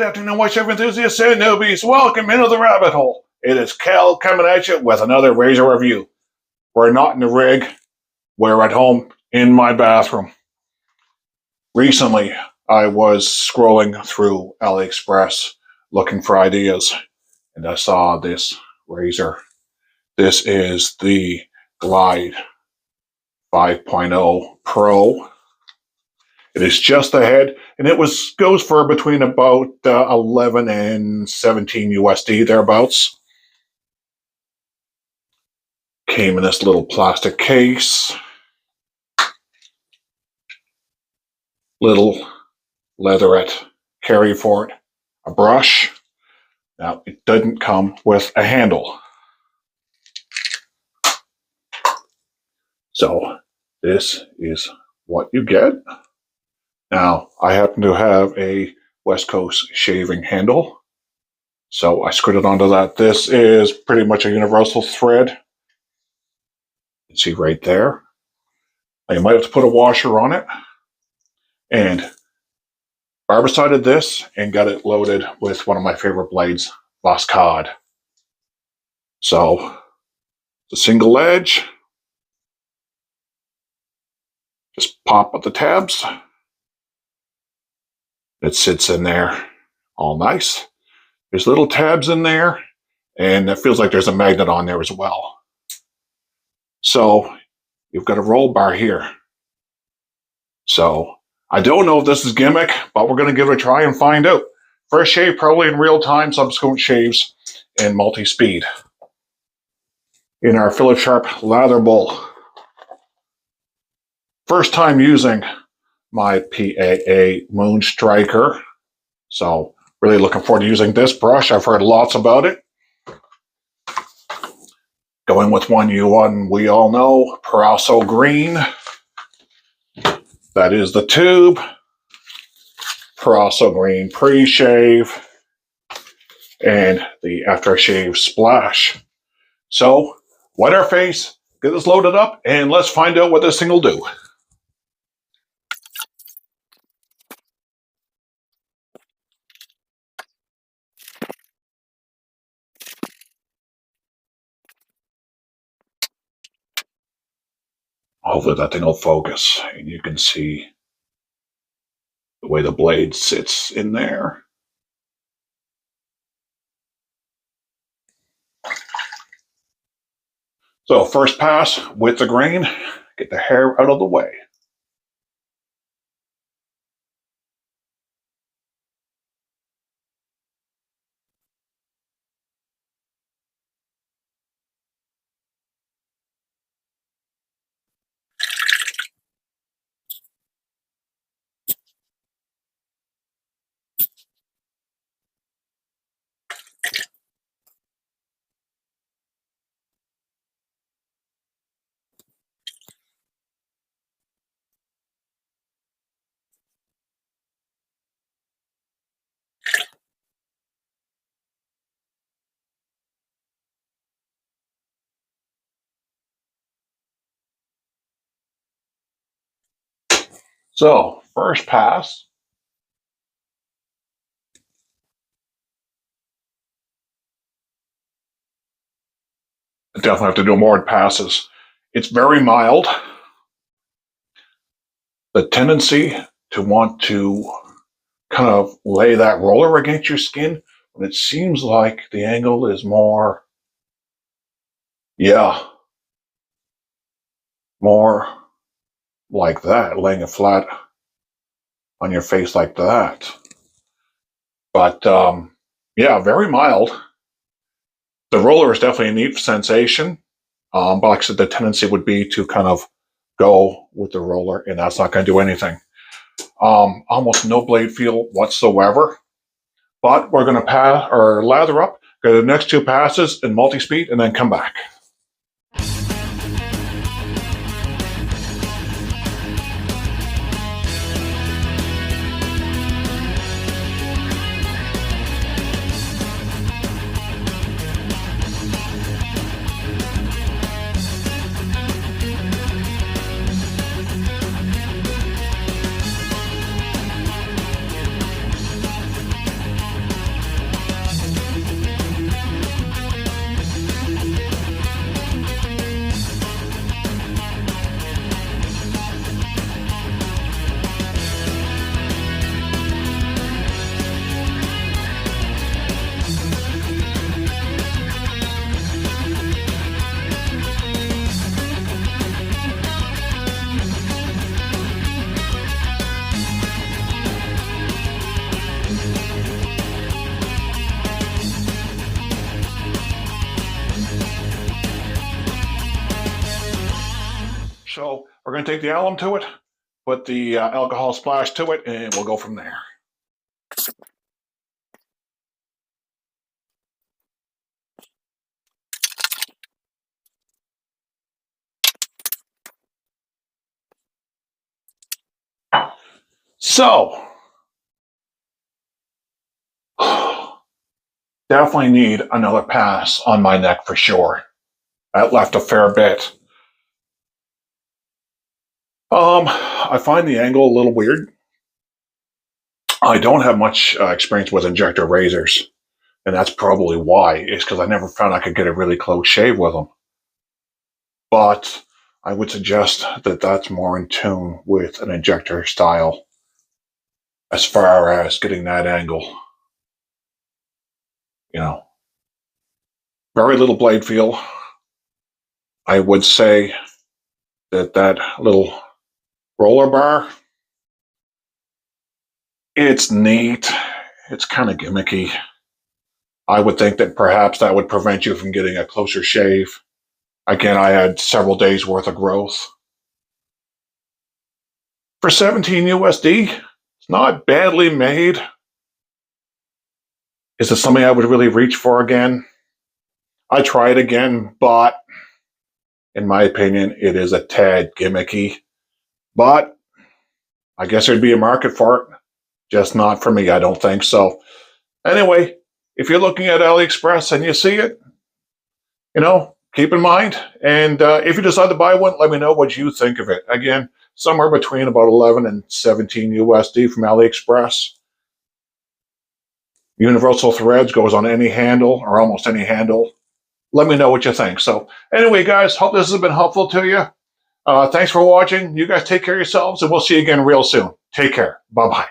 afternoon, wetshaving enthusiasts and newbies. Welcome into the rabbit hole. It is Cal coming at you with another razor review. We're not in the rig. We're at home in my bathroom. Recently, I was scrolling through AliExpress looking for ideas, and I saw this razor. This is the Glide 5.0 Pro. It is just the head, and it goes for between about 11 and 17 USD thereabouts. Came in this little plastic case. Little leatherette carry for it. A brush. Now, it doesn't come with a handle. So, this is what you get. Now, I happen to have a West Coast shaving handle, so I screwed it onto that. This is pretty much a universal thread. You can see right there. Now, you might have to put a washer on it. And barber-sided this and got it loaded with one of my favorite blades, Boscod. So, it's a single edge. Just pop at the tabs. It sits in there all nice. There's little tabs in there, and it feels like there's a magnet on there as well. So you've got a roll bar here. So I don't know if this is gimmick, but we're going to give it a try and find out. First shave probably in real time, subsequent shaves in multi-speed. In our Phillips Sharp lather bowl. First time using my PAA Moon Striker. So really looking forward to using this brush. I've heard lots about it. Going with one we all know, Paraso Green. That is the tube. Paraso Green pre-shave. And the aftershave splash. So, wet our face, get this loaded up, and let's find out what this thing will do. Hopefully that thing will focus and you can see the way the blade sits in there. So first pass with the grain, get the hair out of the way. So, first pass. I definitely have to do more passes. It's very mild. The tendency to want to kind of lay that roller against your skin, when it seems like the angle is more, more like that, laying it flat on your face like that. But very mild. The roller is definitely a neat sensation, but like I said, the tendency would be to kind of go with the roller, and that's not going to do anything. Almost no blade feel whatsoever, but we're going to lather up, go to the next two passes in multi-speed, and then come back. So we're going to take the alum to it, put the alcohol splash to it, and we'll go from there. So, definitely need another pass on my neck for sure. That left a fair bit. I find the angle a little weird. I don't have much experience with injector razors, and that's probably why. It's because I never found I could get a really close shave with them. But I would suggest that that's more in tune with an injector style as far as getting that angle. You know, very little blade feel. I would say that that little roller bar, it's neat. It's kind of gimmicky. I would think that perhaps that would prevent you from getting a closer shave. Again, I had several days worth of growth. For 17 USD, it's not badly made. Is it something I would really reach for again? I try it again, but in my opinion, it is a tad gimmicky. But I guess there'd be a market for it. Just not for me, I don't think so. Anyway, if you're looking at AliExpress and you see it, keep in mind. And if you decide to buy one, let me know what you think of it. Again, somewhere between about 11 and 17 USD from AliExpress. Universal threads goes on any handle or almost any handle. Let me know what you think. So anyway, guys, hope this has been helpful to you. Thanks for watching. You guys take care of yourselves, and we'll see you again real soon. Take care. Bye-bye.